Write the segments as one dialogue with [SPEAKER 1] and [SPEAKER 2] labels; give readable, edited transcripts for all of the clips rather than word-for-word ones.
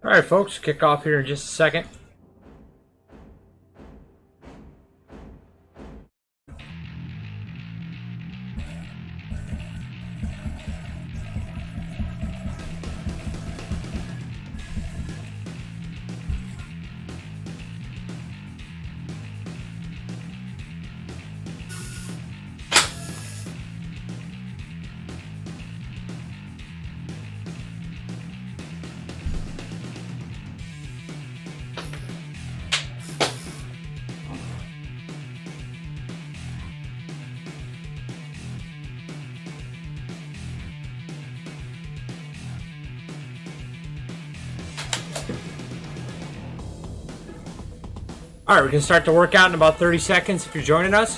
[SPEAKER 1] All right, folks, kick off here in just a second. All right, we can start the workout in about 30 seconds if you're joining us.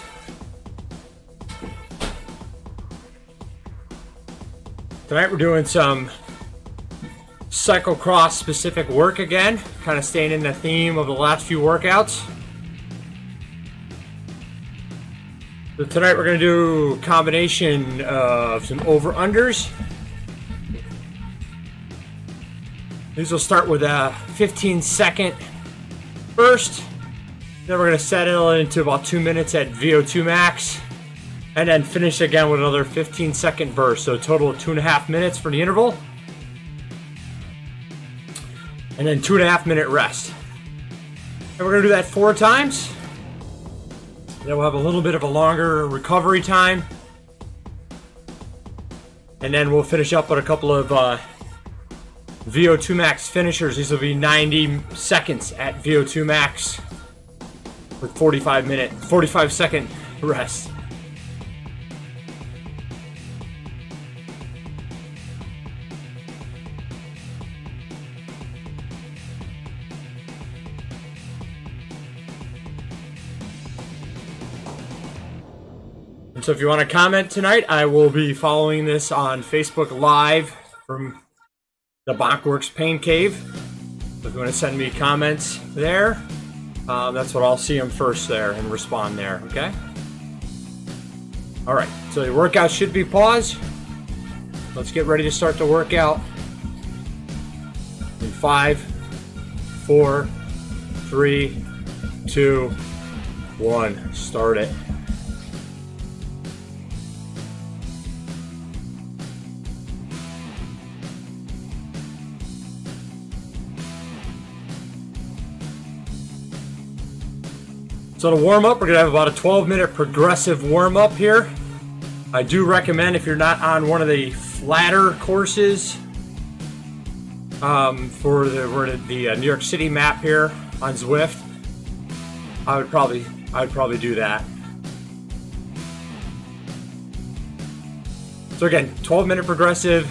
[SPEAKER 1] Tonight we're doing some cyclocross specific work again, kind of staying in the theme of the last few workouts. So tonight we're going to do a combination of some over-unders. These will start with a 15-second burst. Then we're going to settle into about 2 minutes at VO2 max. And then finish again with another 15-second burst. So a total of 2.5 minutes for the interval. And then 2.5 minute rest. And we're going to do that 4 times. Then we'll have a little bit of a longer recovery time. And then we'll finish up with a couple of VO2 max finishers. These will be 90 seconds at VO2 max. With 45-second rest. And so if you want to comment tonight, I will be following this on Facebook Live from the BonkWerx Pain Cave. So if you want to send me comments there, that's what I'll see them first there and respond there, okay? All right, so your workout should be paused. Let's get ready to start the workout. In 5, 4, 3, 2, 1, start it. So to warm up, we're going to have about a 12-minute progressive warm up here. I do recommend, if you're not on one of the flatter courses for the New York City map here on Zwift, I would probably do that. So again, 12-minute progressive,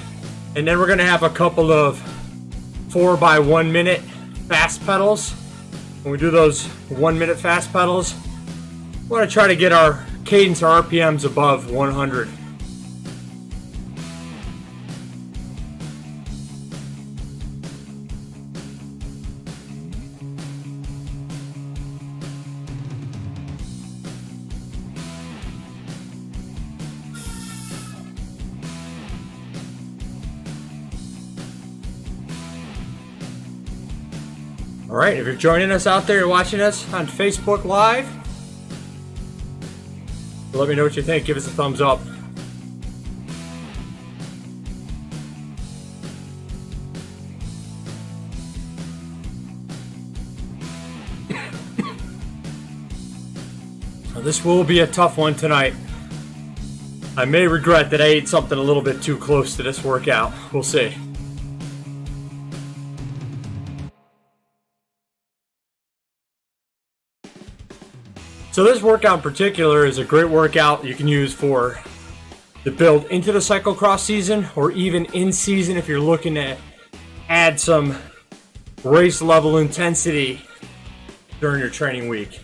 [SPEAKER 1] and then we're going to have a couple of 4 by 1 minute fast pedals. When we do those 1 minute fast pedals, we want to try to get our cadence, our RPMs above 100. All right, if you're joining us out there, you're watching us on Facebook Live, let me know what you think. Give us a thumbs up. Now, this will be a tough one tonight. I may regret that I ate something a little bit too close to this workout. We'll see. So this workout in particular is a great workout you can use for the build into the cyclocross season, or even in season if you're looking to add some race level intensity during your training week.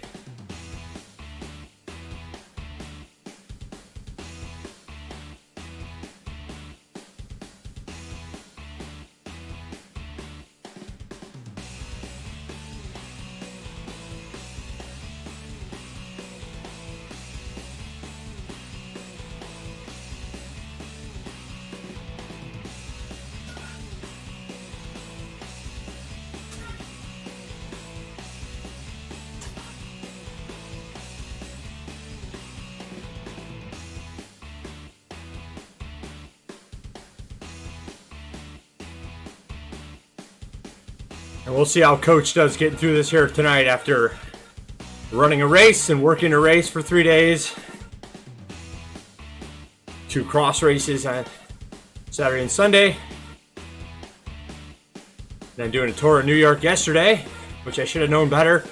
[SPEAKER 1] And we'll see how Coach does getting through this here tonight after running a race and working a race for 3 days. 2 cross races on Saturday and Sunday. Then doing a tour in New York yesterday, which I should have known better.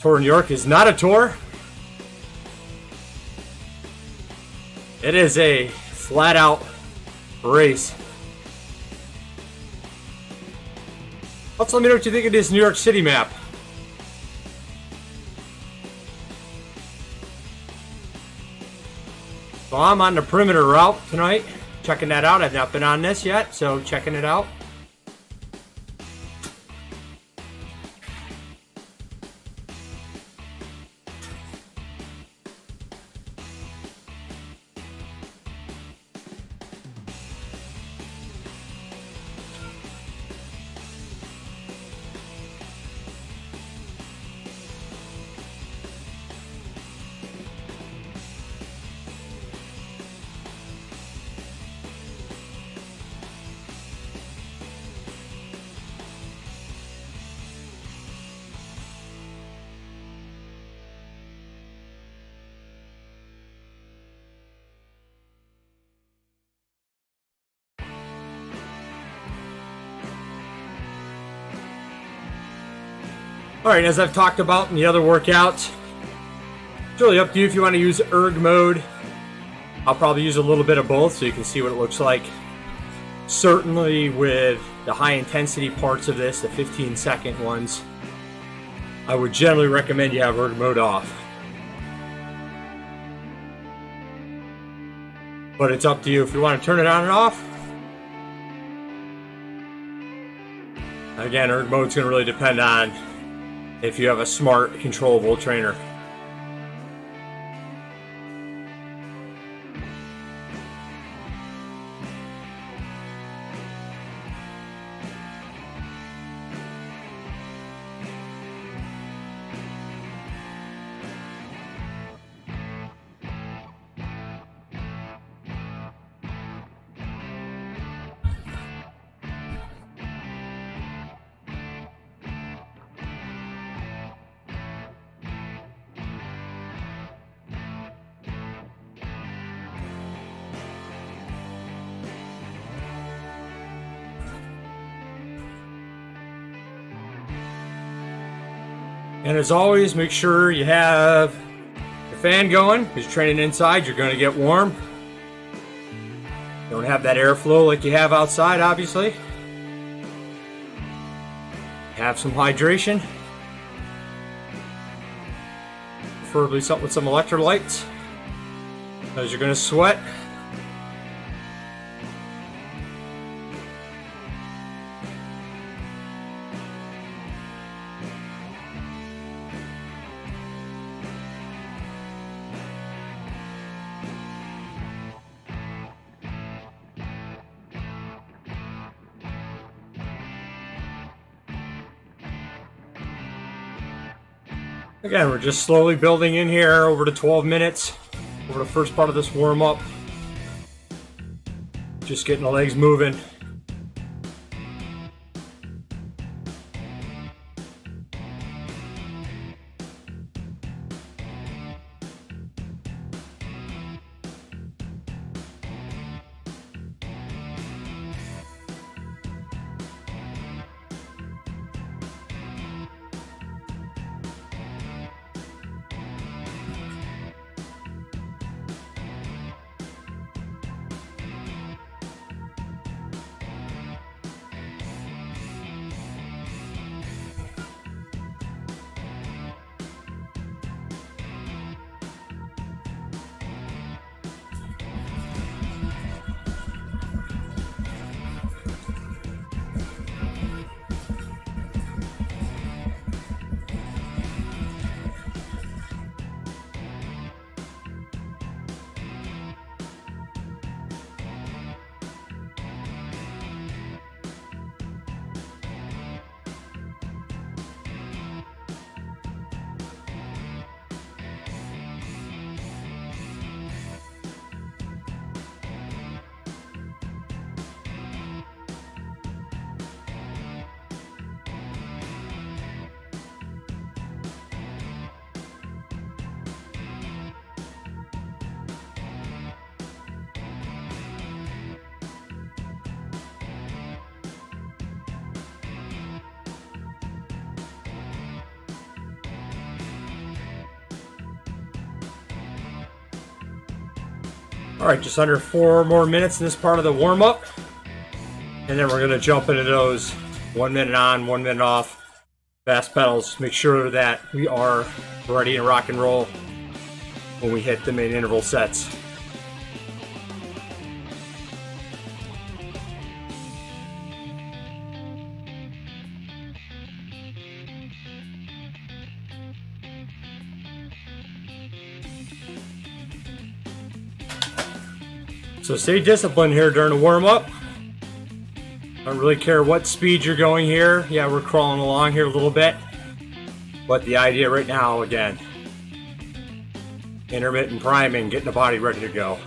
[SPEAKER 1] Tour in New York is not a tour. It is a flat out race. Also, let me know what you think of this New York City map. So I'm on the perimeter route tonight, checking that out. I've not been on this yet, so checking it out. Alright, as I've talked about in the other workouts, it's really up to you if you want to use erg mode. I'll probably use a little bit of both so you can see what it looks like. Certainly with the high intensity parts of this, the 15-second ones, I would generally recommend you have erg mode off. But it's up to you if you want to turn it on and off. Again, erg mode's going to really depend on if you have a smart, controllable trainer. And as always, make sure you have the fan going, because you're training inside, you're going to get warm. Don't have that airflow like you have outside, obviously. Have some hydration. Preferably something with some electrolytes, because you're going to sweat. Again, we're just slowly building in here over to 12 minutes, over the first part of this warm-up. Just getting the legs moving. All right, just under 4 more minutes in this part of the warm-up. And then we're going to jump into those 1 minute on, 1 minute off fast pedals. Make sure that we are ready to rock and roll when we hit the main interval sets. So stay disciplined here during the warm-up. I don't really care what speed you're going here. Yeah, we're crawling along here a little bit. But the idea right now, again, intermittent priming, getting the body ready to go.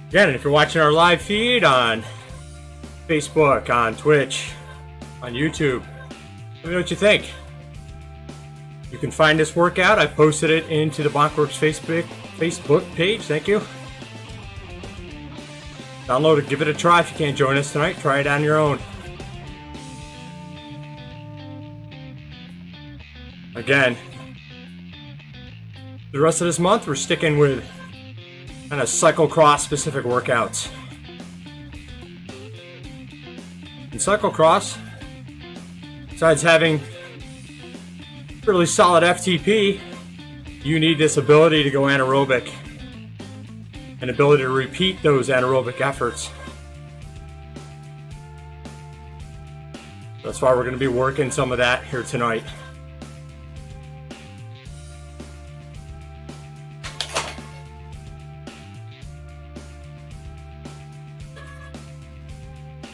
[SPEAKER 1] Again, if you're watching our live feed on Facebook, on Twitch, on YouTube, let me know what you think. You can find this workout. I posted it into the BonkWerx Facebook page. Thank you. Download it, give it a try. If you can't join us tonight, try it on your own. Again, the rest of this month, we're sticking with kind of cyclocross specific workouts. In cyclocross, besides having really solid FTP, you need this ability to go anaerobic, an ability to repeat those anaerobic efforts. That's why we're going to be working some of that here tonight.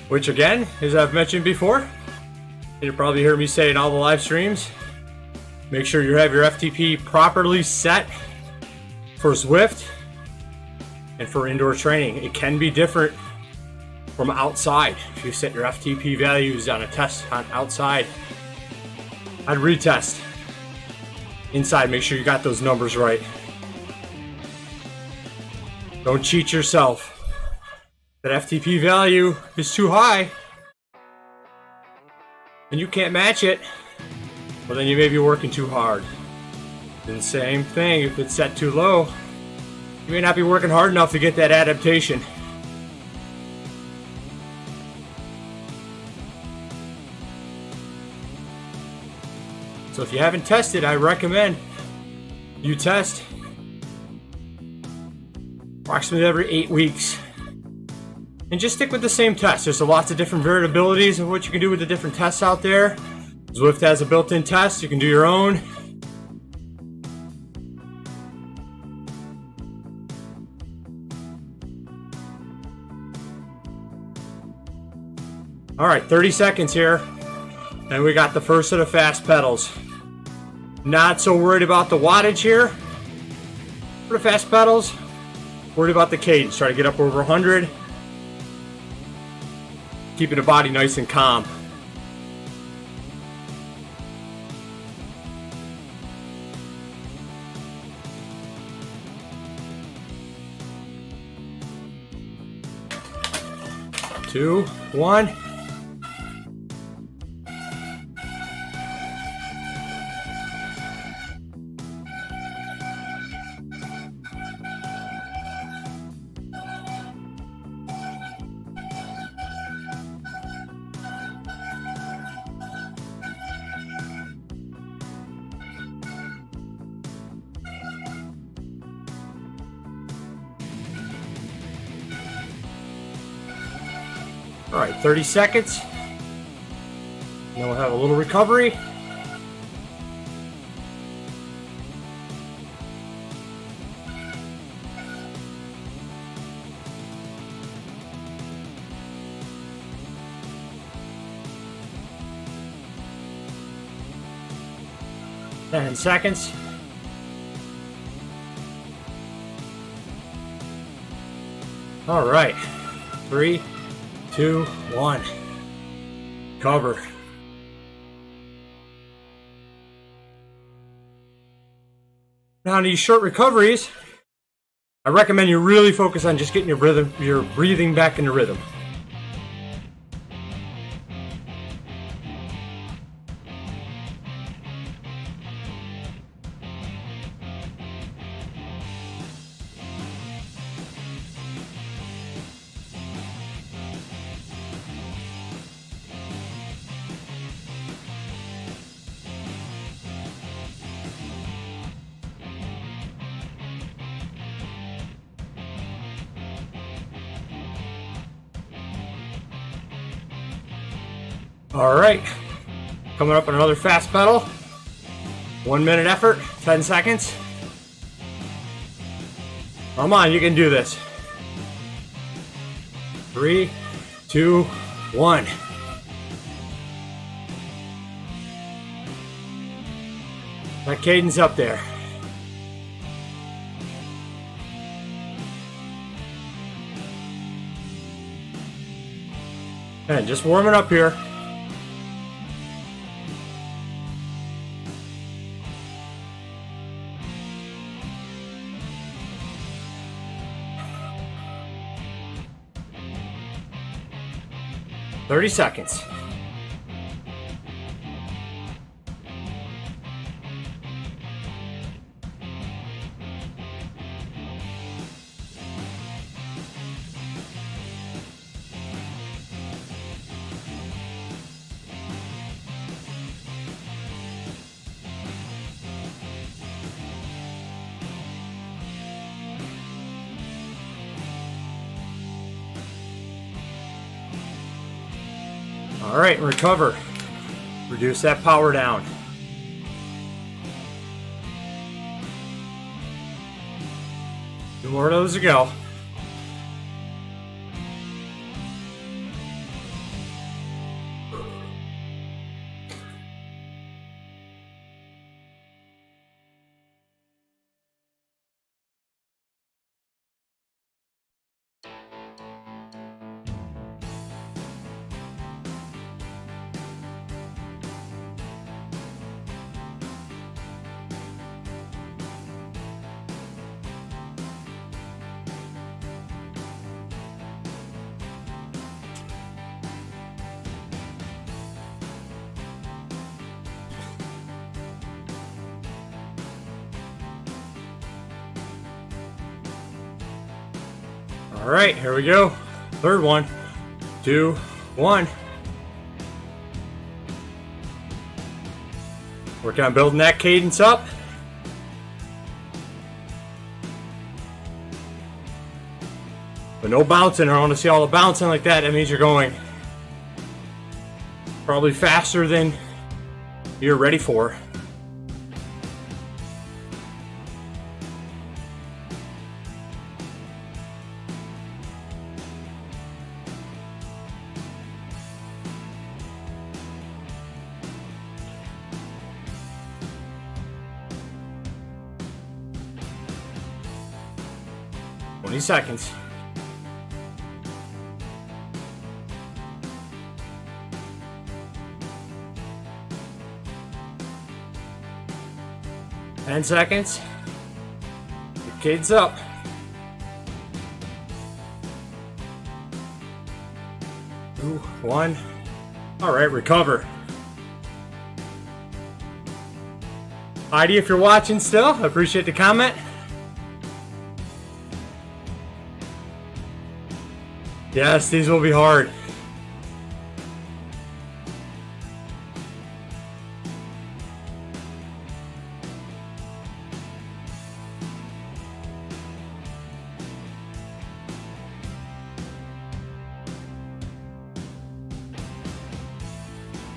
[SPEAKER 1] Which again, as I've mentioned before, you'll probably hear me say in all the live streams, make sure you have your FTP properly set for Zwift and for indoor training. It can be different from outside. If you set your FTP values on a test on outside, I'd retest. Inside, make sure you got those numbers right. Don't cheat yourself. That FTP value is too high and you can't match it, well then you may be working too hard. And same thing, if it's set too low, you may not be working hard enough to get that adaptation. So if you haven't tested, I recommend you test approximately every 8 weeks. And just stick with the same test. There's lots of different variabilities of what you can do with the different tests out there. Zwift has a built-in test. You can do your own. All right, 30 seconds here. And we got the first of the fast pedals. Not so worried about the wattage here for the fast pedals. Worried about the cadence. Try to get up over 100. Keeping the body nice and calm. Two, one. All right, 30 seconds. And then we'll have a little recovery. Ten seconds. All right, 3, 2, 1. Cover. Now, on these short recoveries, I recommend you really focus on just getting your breathing back into rhythm. All right, coming up on another fast pedal. 1 minute effort, 10 seconds. Come on, you can do this. 3, 2, 1. That cadence up there. And just warming up here. "30 seconds. All right, recover. Reduce that power down. Two more of those to go. All right, here we go. Third one, 2, 1. Working on building that cadence up. But no bouncing. I want to see all the bouncing like that. That means you're going probably faster than you're ready for. Seconds. Ten seconds. The kid's up. 2, 1. All right, recover. Heidi, if you're watching still, I appreciate the comment. Yes, these will be hard.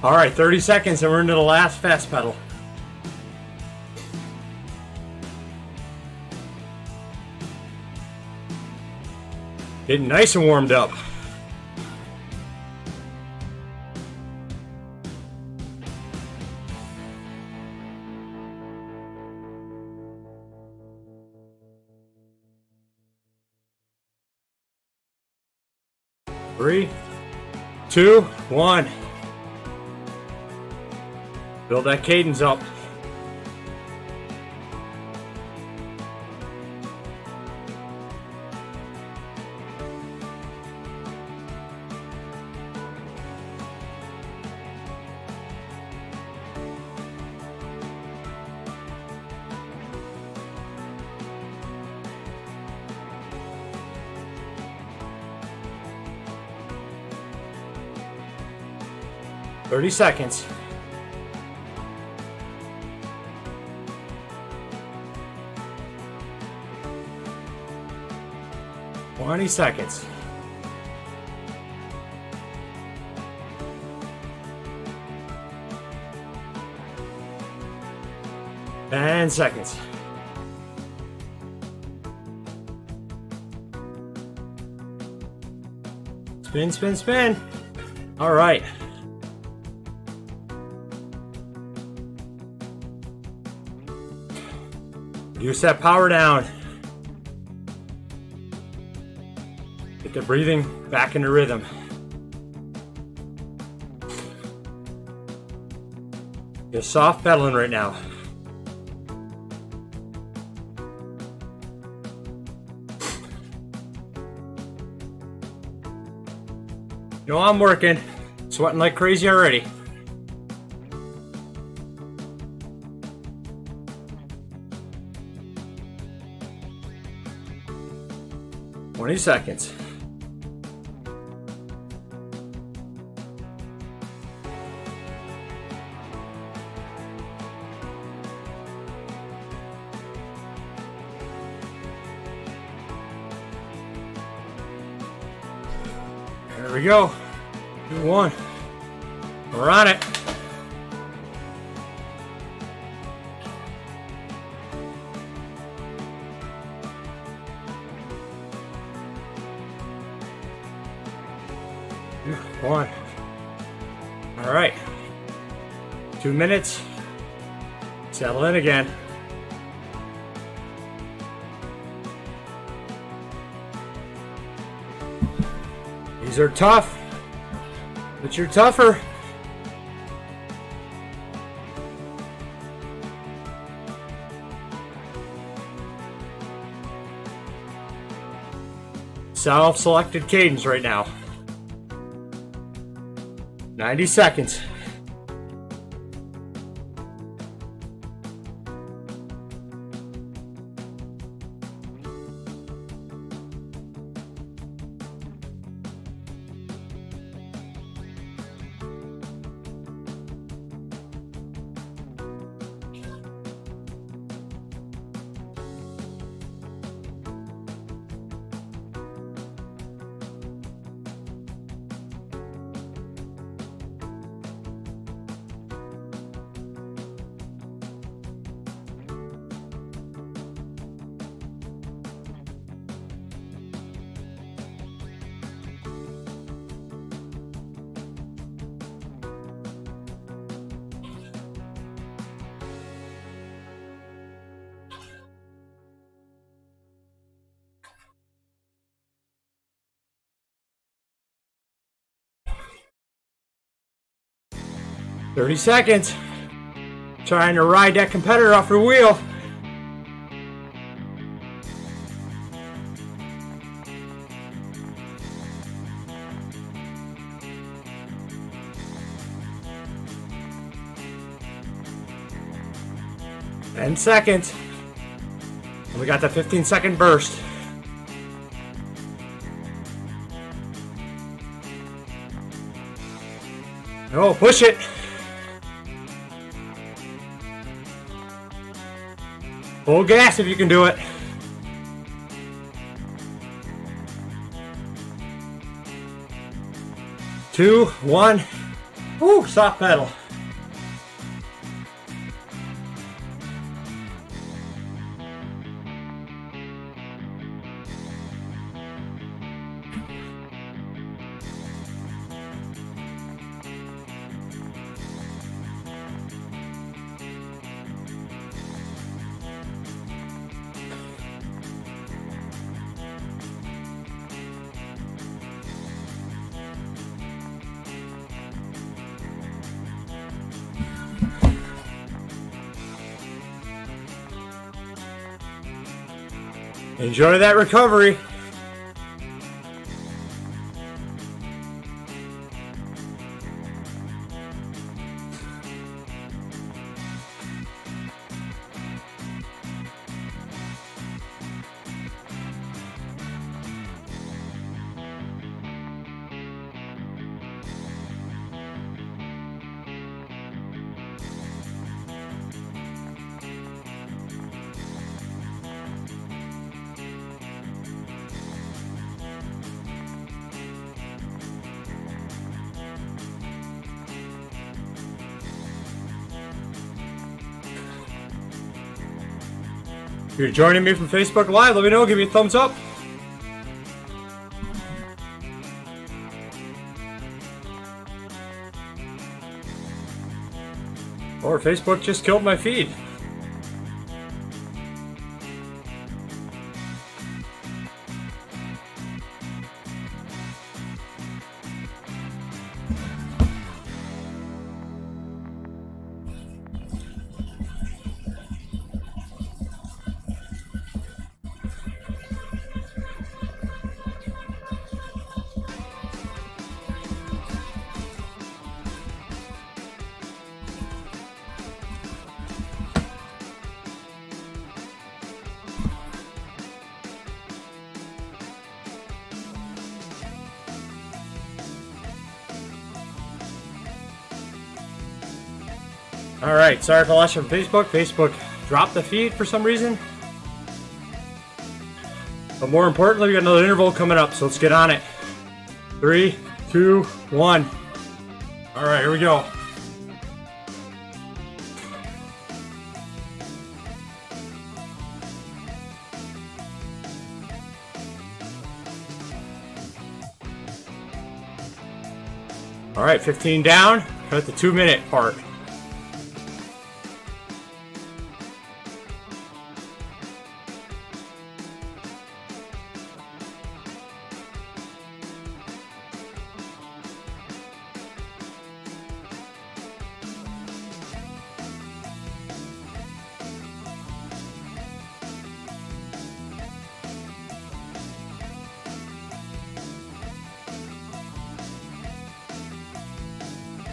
[SPEAKER 1] All right, 30 seconds and we're into the last fast pedal. Getting nice and warmed up. Three, 2, 1. Build that cadence up. 30 seconds. Twenty seconds. Ten seconds. Spin, spin, spin. All right. Use that power down. Get the breathing back into rhythm. You're soft pedaling right now. You know I'm working. Sweating like crazy already. Twenty seconds. There we go. 2, 1. We're on it. One. All right. 2 minutes. Settle in again. These are tough, but you're tougher. Self-selected cadence right now. 90 seconds. "30 seconds. Trying to ride that competitor off her wheel. "10 seconds. And we got the 15-second burst. Oh, push it. Full gas if you can do it. Two, one. Woo, soft pedal. Enjoy that recovery. you're joining me from Facebook Live, let me know. Give me a thumbs up. Or Facebook just killed my feed. Alright, sorry if I lost you from Facebook. Facebook dropped the feed for some reason. But more importantly, we got another interval coming up, so let's get on it. 3, 2, 1. Alright, here we go. Alright, 15 down. We're at the 2-minute part.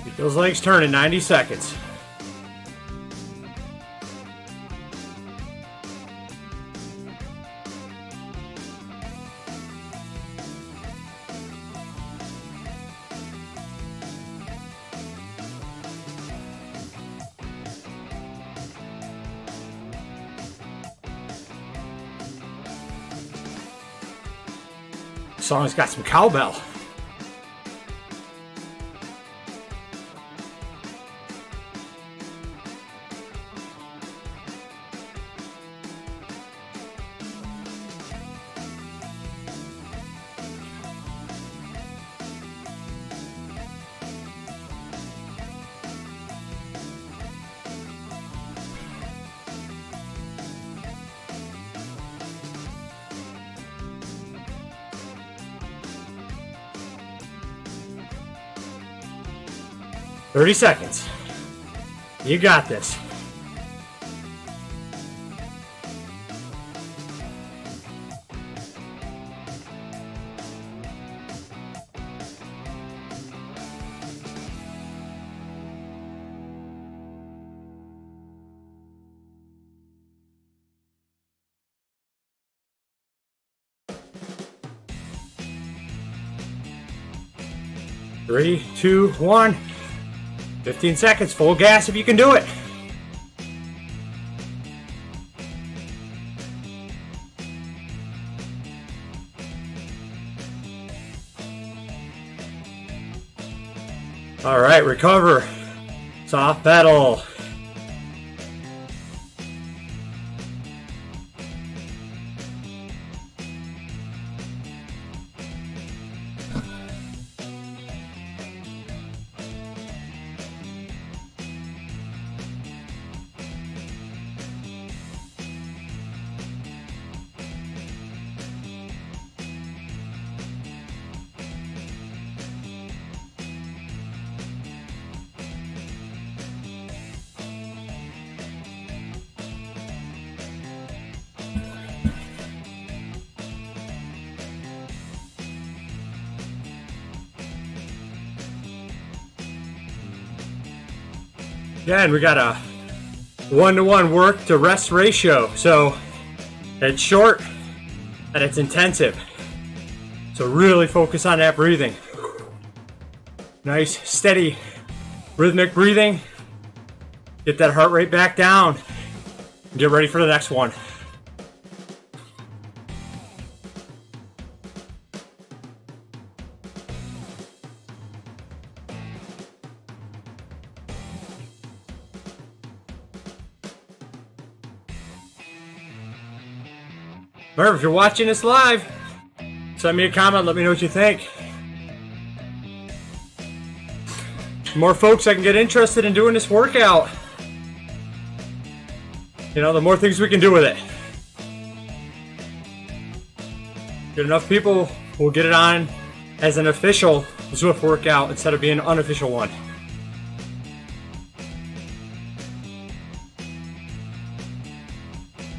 [SPEAKER 1] Keep those legs turning, 90 seconds. Song's got some cowbell. "30 seconds. You got this." Three, two, one. 15 seconds, full gas if you can do it. All right, recover. Soft pedal. Again, we got a 1-to-1 work to rest ratio. So it's short and it's intensive. So really focus on that breathing. Nice, steady, rhythmic breathing. Get that heart rate back down. Get ready for the next one. Remember, if you're watching this live, send me a comment, let me know what you think. The more folks that can get interested in doing this workout, you know, the more things we can do with it. Get enough people, we'll get it on as an official Zwift workout instead of being an unofficial one.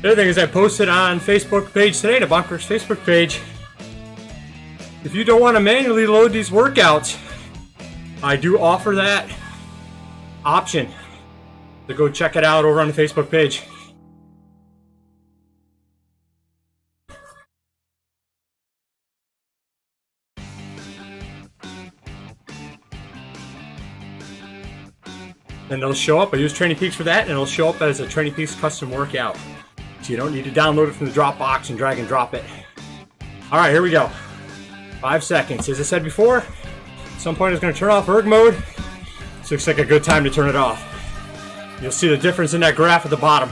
[SPEAKER 1] The other thing is I posted on Facebook page today, the BonkWerx Facebook page. If you don't want to manually load these workouts, I do offer that option. So go check it out over on the Facebook page. And it'll show up. I use Training Peaks for that, and it'll show up as a Training Peaks custom workout. So you don't need to download it from the Dropbox and drag and drop it. All right, here we go. 5 seconds. As I said before, at some point it's going to turn off erg mode. This looks like a good time to turn it off. You'll see the difference in that graph at the bottom.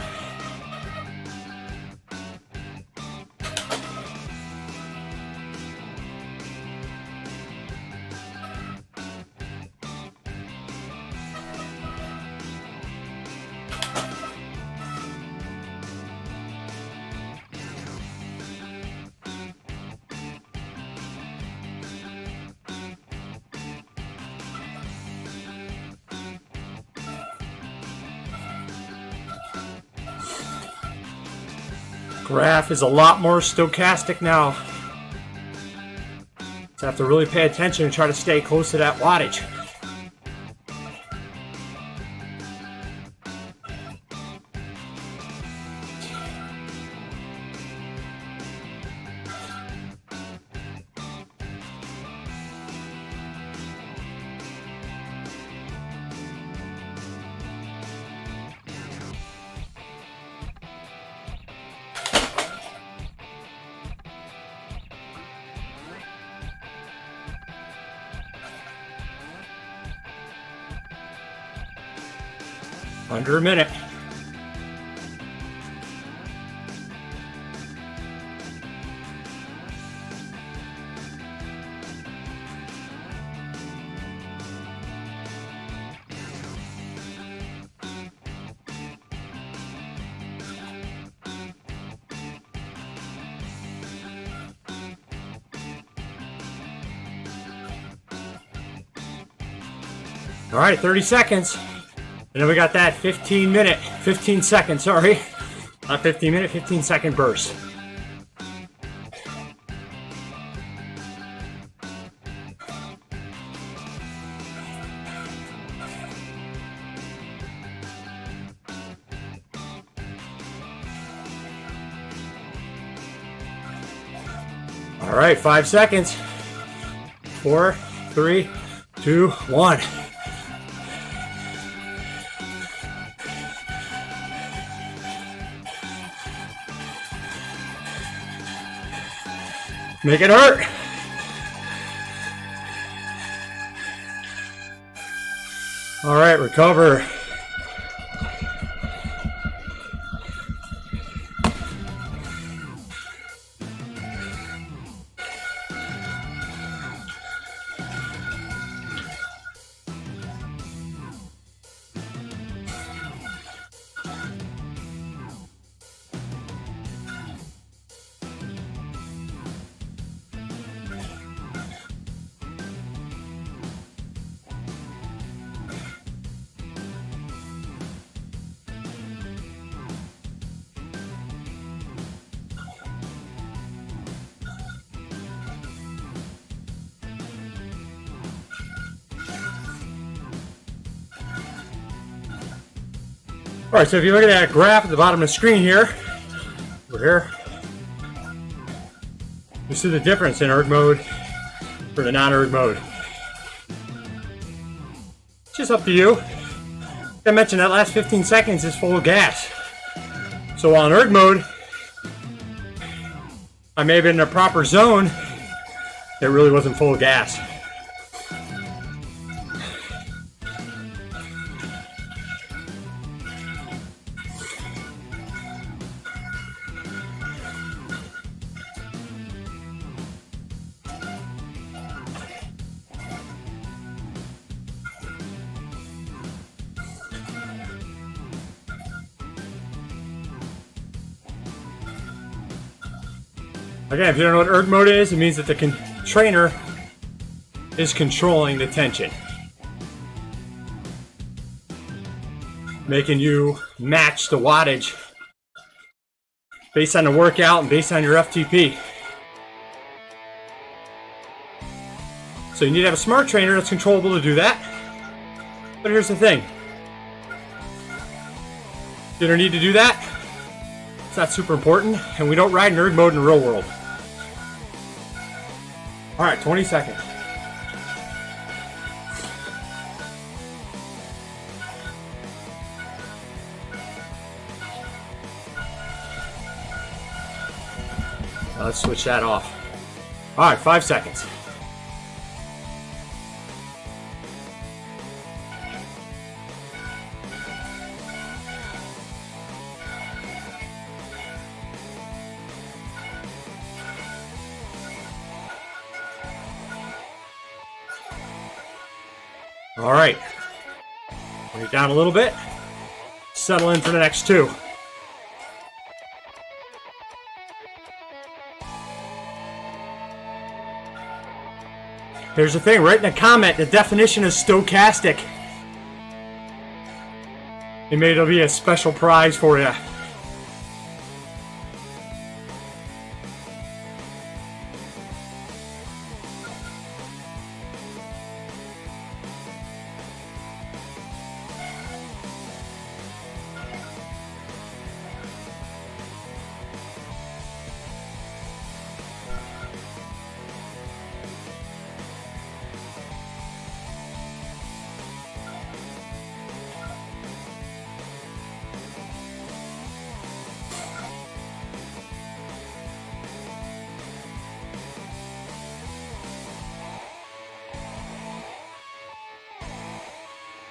[SPEAKER 1] Graph is a lot more stochastic now. So I have to really pay attention and try to stay close to that wattage. Under a minute. All right, 30 seconds. And then we got that 15 second, sorry. Not 15 minute, 15 second burst. All right, 5 seconds. 4, 3, 2, 1. Make it hurt. All right, recover. All right, so if you look at that graph at the bottom of the screen here, over here, you see the difference in erg mode for the non-erg mode. It's just up to you. Like I mentioned, that last 15 seconds is full of gas. So while in erg mode, I may have been in a proper zone, it really wasn't full of gas. Again, if you don't know what erg mode is, it means that the trainer is controlling the tension, making you match the wattage based on the workout and based on your FTP. So you need to have a smart trainer that's controllable to do that. But here's the thing. You don't need to do that. It's not super important, and we don't ride in erg mode in the real world. All right, 20 seconds. Now let's switch that off. All right, 5 seconds. All right, bring it down a little bit, settle in for the next 2. Here's the thing, write in a comment, the definition is stochastic. And maybe it'll be a special prize for you.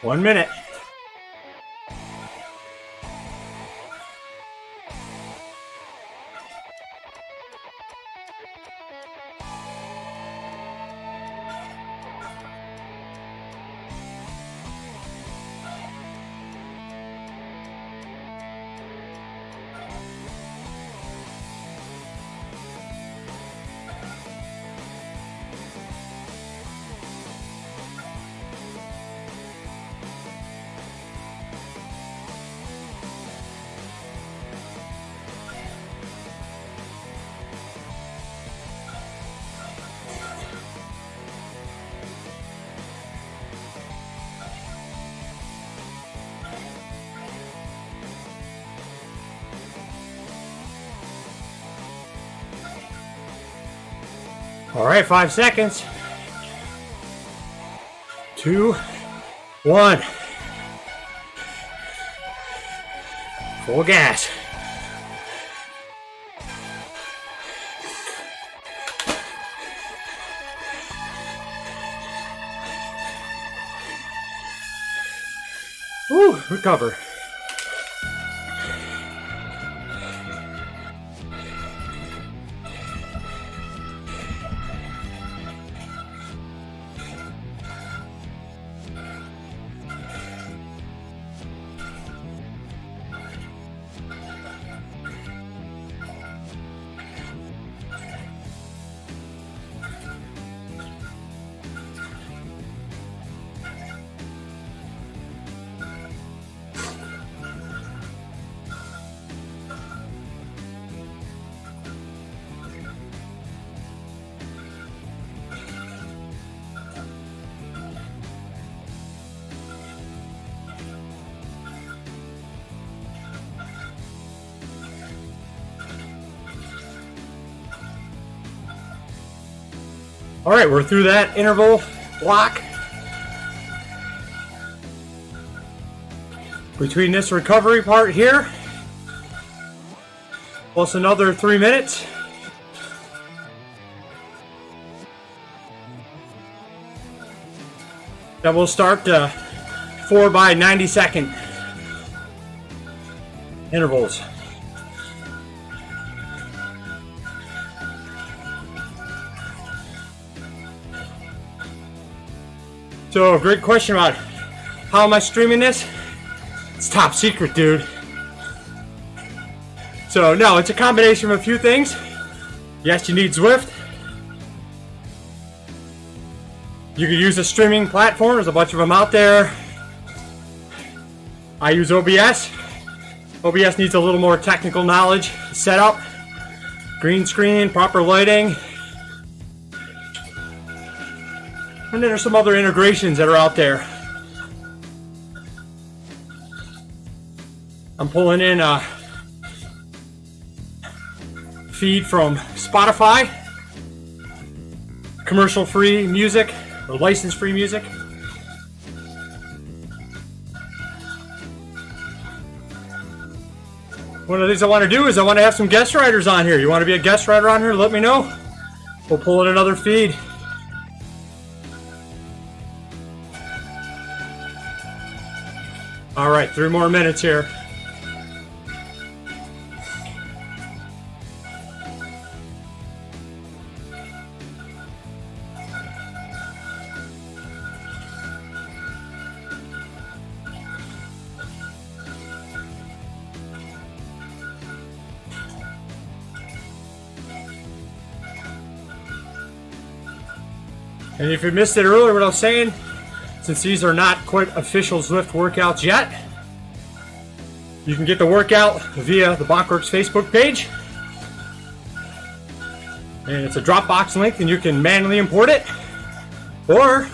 [SPEAKER 1] One minute. All right, 5 seconds. 2, 1. Full gas. Woo, recover. All right, we're through that interval block. Between this recovery part here, plus another 3 minutes. Then we'll start 4 by 90-second intervals. So, great question about how am I streaming this? It's top secret, dude. So, no, it's a combination of a few things. Yes, you need Zwift. You could use a streaming platform. There's a bunch of them out there. I use OBS. OBS needs a little more technical knowledge. Setup, green screen, proper lighting. And then there's some other integrations that are out there. I'm pulling in a feed from Spotify, commercial-free music or license-free music. One of the things I want to do is I want to have some guest writers on here. You want to be a guest writer on here? Let me know. We'll pull in another feed. All right, 3 more minutes here. And if you missed it earlier, what I was saying, since these are not quite official Zwift workouts yet, you can get the workout via the BonkWerx Facebook page. And it's a Dropbox link and you can manually import it. Or,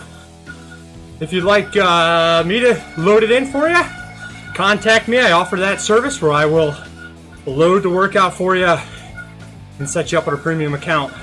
[SPEAKER 1] if you'd like me to load it in for you, contact me. I offer that service where I will load the workout for you and set you up with a premium account.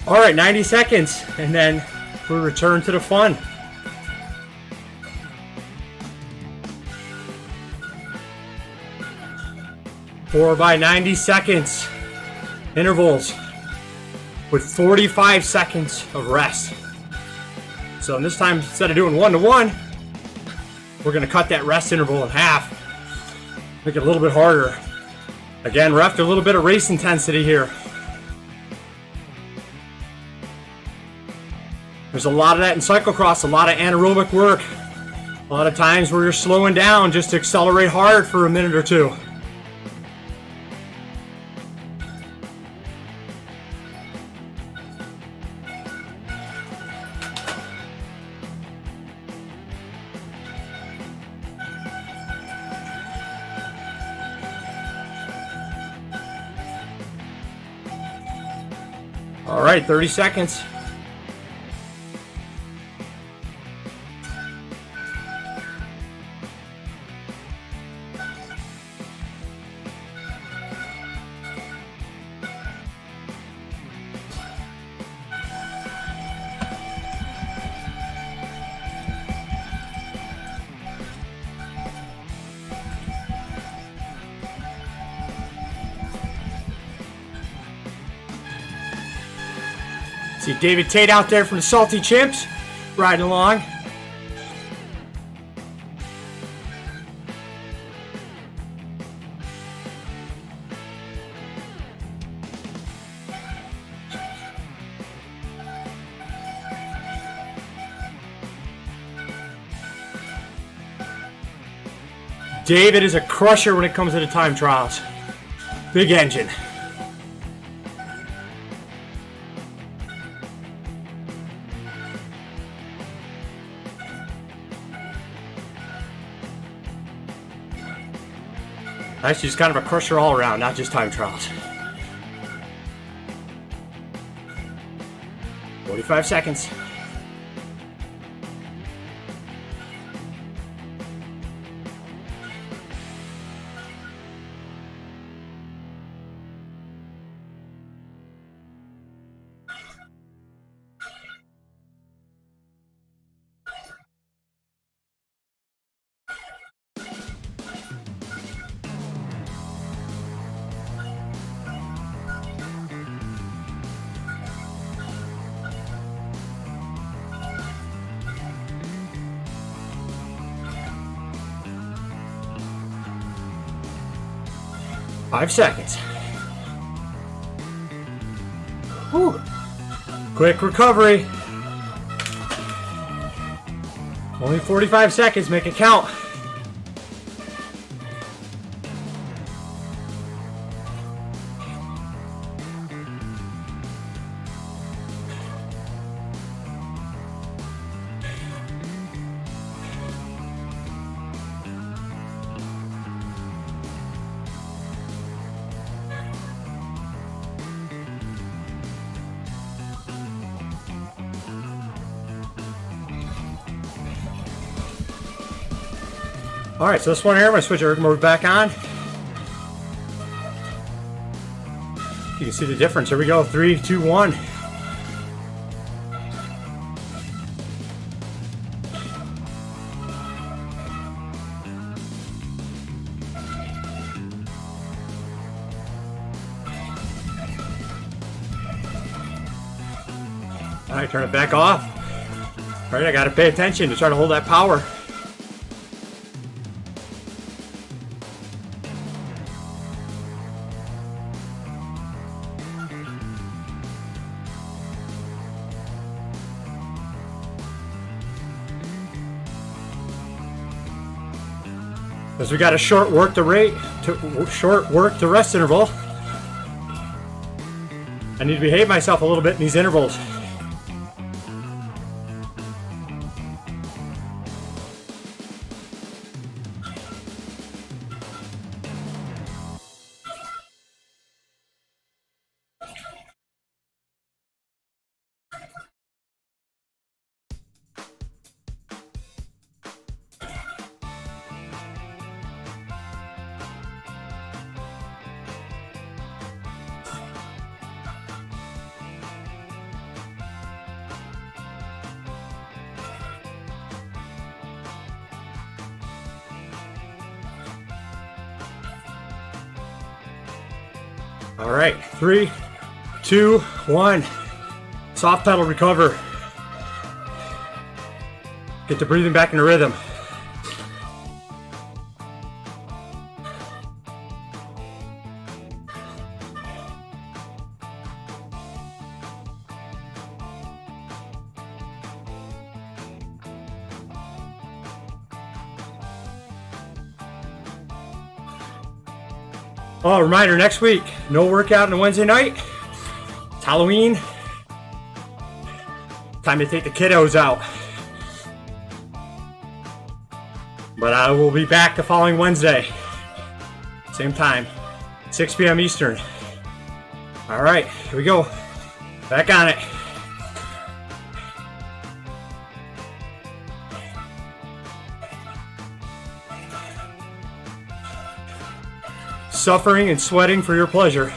[SPEAKER 1] All right, 90 seconds, and then we return to the fun. Four by 90 seconds intervals with 45 seconds of rest. So this time, instead of doing 1-to-1, we're going to cut that rest interval in half. Make it a little bit harder. Again, we're after a little bit of race intensity here. There's a lot of that in cyclocross, a lot of anaerobic work. A lot of times where you're slowing down just to accelerate hard for a minute or two. All right, 30 seconds. See David Tate out there from the Salty Chimps, riding along. David is a crusher when it comes to the time trials. Big engine. Actually, he's kind of a crusher all around, not just time trials. 45 seconds. 5 seconds. Whew. Quick recovery. Only 45 seconds, make it count. All right, so this one here, I'm gonna switch erg mode back on. You can see the difference. Here we go, 3, 2, 1. All right, turn it back off. All right, I gotta pay attention to try to hold that power. Because we got a short work to rest interval. I need to behave myself a little bit in these intervals. All right, 3, 2, 1. Soft pedal recover. Get the breathing back into rhythm. Oh, reminder, next week, no workout on a Wednesday night. It's Halloween. Time to take the kiddos out. But I will be back the following Wednesday. Same time, 6 p.m. Eastern. All right, here we go. Back on it. Suffering and sweating for your pleasure.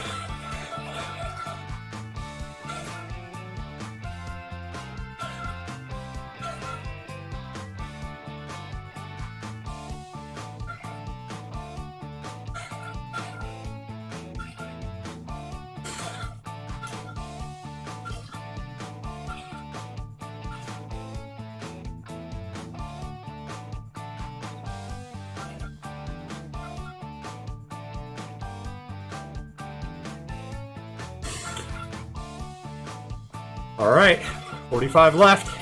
[SPEAKER 1] All right, 45 left.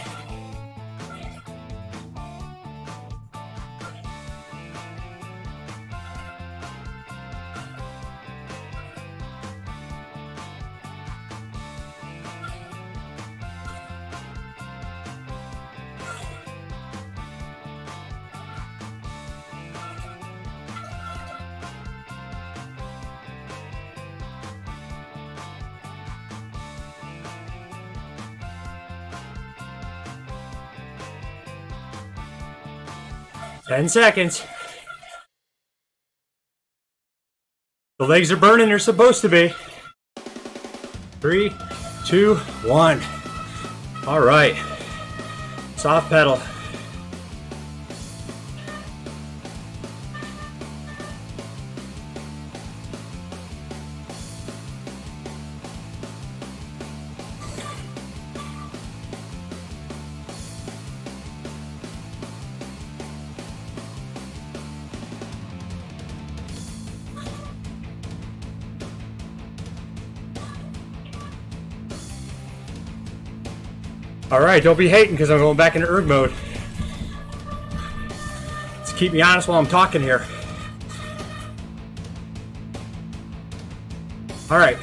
[SPEAKER 1] Ten seconds. The legs are burning, they're supposed to be. 3, 2, 1. All right. Soft pedal. Alright, don't be hating because I'm going back into erg mode. Let's keep me honest while I'm talking here. Alright.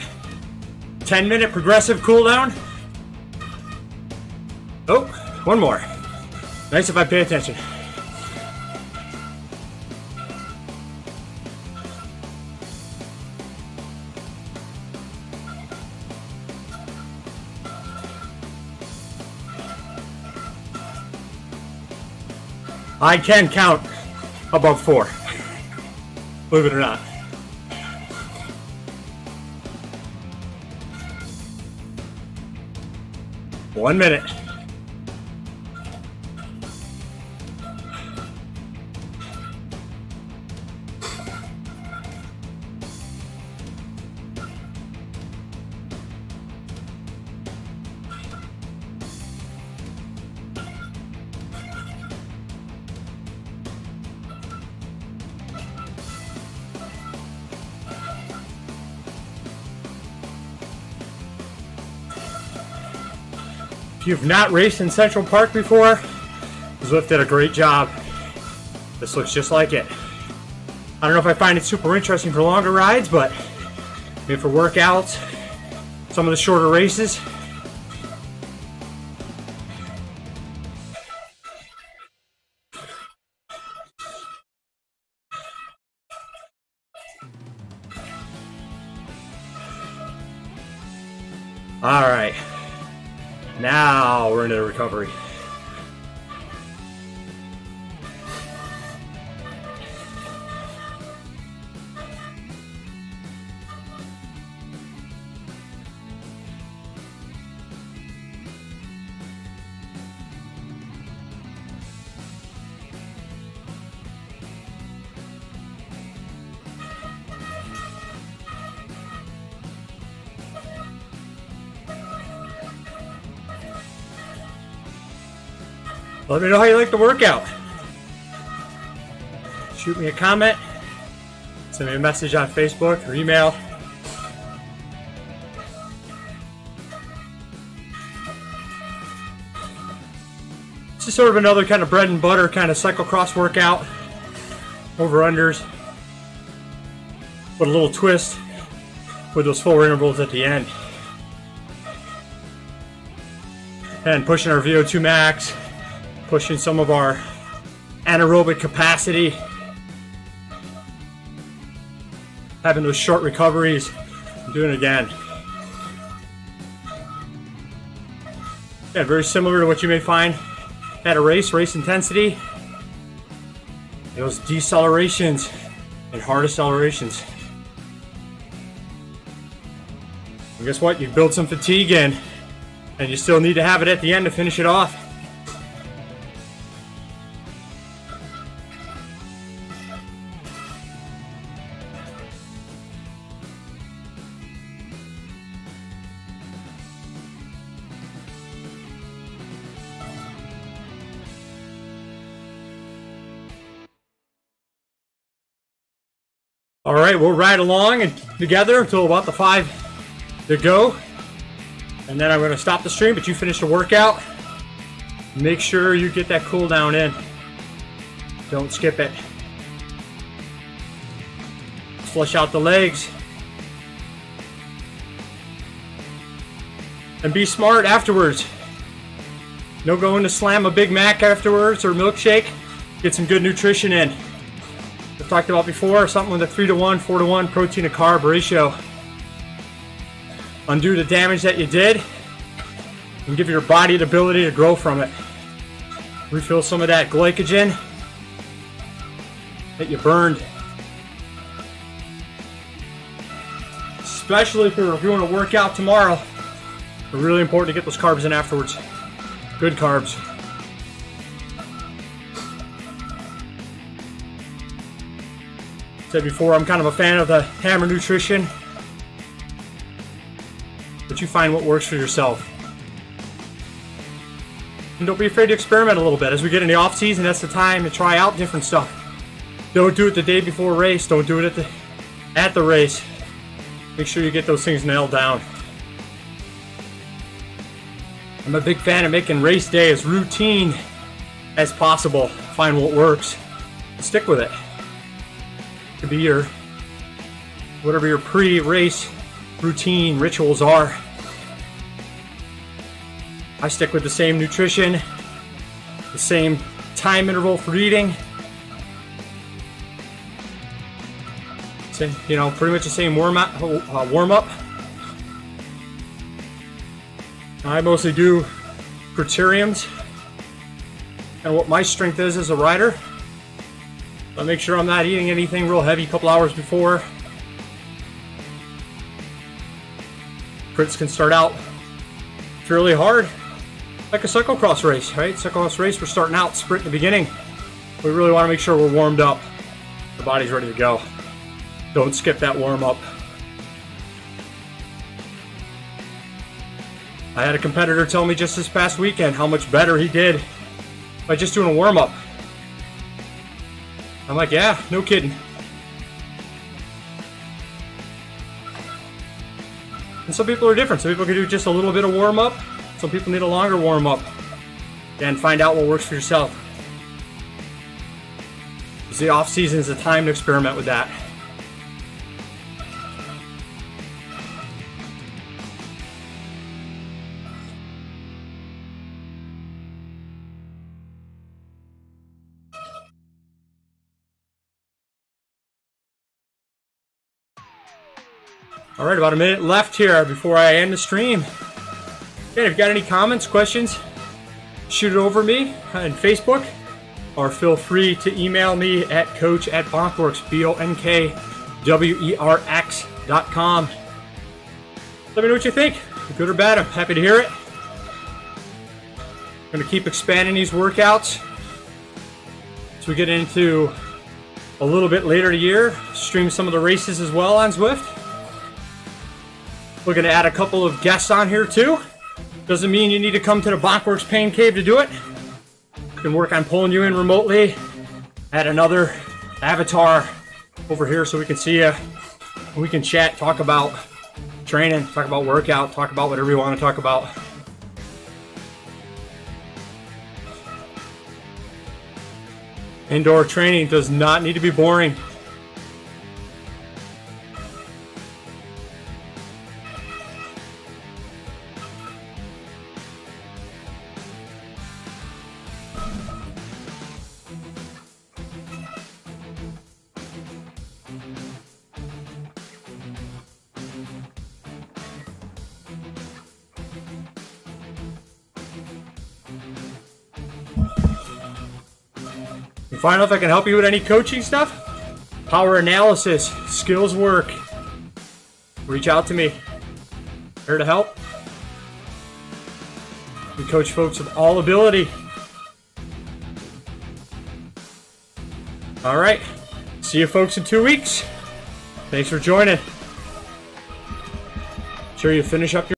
[SPEAKER 1] 10-minute progressive cooldown. Oh, one more. Nice if I pay attention. I can count above 4. Believe it or not. One minute. If you've not raced in Central Park before, Zwift did a great job. This looks just like it. I don't know if I find it super interesting for longer rides, but maybe for workouts, some of the shorter races. All right. Now we're into the recovery. Let me know how you like the workout. Shoot me a comment, send me a message on Facebook or email. It's just sort of another kind of bread and butter kind of cyclocross workout. Over-unders. With a little twist with those 4 intervals at the end. And pushing our VO2 max. Pushing some of our anaerobic capacity, having those short recoveries, doing it again. Yeah, very similar to what you may find at a race intensity. Those decelerations and hard accelerations. And guess what? You build some fatigue in, and you still need to have it at the end to finish it off. All right, we'll ride along and together until about the 5 to go. And then I'm going to stop the stream, but you finish the workout. Make sure you get that cool down in. Don't skip it. Flush out the legs. And be smart afterwards. No going to slam a Big Mac afterwards or milkshake. Get some good nutrition in. I've talked about before, something with a 3-to-1, 4-to-1 protein to carb ratio. Undo the damage that you did and give your body the ability to grow from it. Refill some of that glycogen that you burned. Especially if you're doing a workout tomorrow. It's really important to get those carbs in afterwards. Good carbs. Said before, I'm kind of a fan of the hammer nutrition, but you find what works for yourself. And don't be afraid to experiment a little bit. As we get in the off season, that's the time to try out different stuff. Don't do it the day before a race. Don't do it at the race. Make sure you get those things nailed down. I'm a big fan of making race day as routine as possible. Find what works, stick with it. It could be your, whatever your pre-race routine rituals are. I stick with the same nutrition, the same time interval for eating. Same, you know, pretty much the same warm up. I mostly do criteriums and what my strength is as a rider. I make sure I'm not eating anything real heavy a couple hours before. Crits can start out fairly hard, like a cyclocross race, right? Cyclocross race, we're starting out sprint in the beginning. We really want to make sure we're warmed up, the body's ready to go. Don't skip that warm up. I had a competitor tell me just this past weekend how much better he did by just doing a warm up. I'm like, yeah, no kidding. And some people are different. Some people can do just a little bit of warm up. Some people need a longer warm up. And find out what works for yourself. Because the off season is a time to experiment with that. All right, about a minute left here before I end the stream. Again, if you've got any comments, questions, shoot it over me on Facebook, or feel free to email me at coach@BonkWerx, BonkWerx.com. Let me know what you think, good or bad. I'm happy to hear it. I'm going to keep expanding these workouts as we get into a little bit later in the year. Stream some of the races as well on Zwift. We're going to add a couple of guests on here too. Doesn't mean you need to come to the BonkWerx Pain Cave to do it. You can work on pulling you in remotely. Add another avatar over here so we can see you. We can chat, talk about training, talk about workout, talk about whatever you want to talk about. Indoor training does not need to be boring. Find out if I can help you with any coaching stuff, power analysis, skills work. Reach out to me. Here to help. We coach folks with all ability. All right. See you folks in 2 weeks. Thanks for joining. Sure you finish up your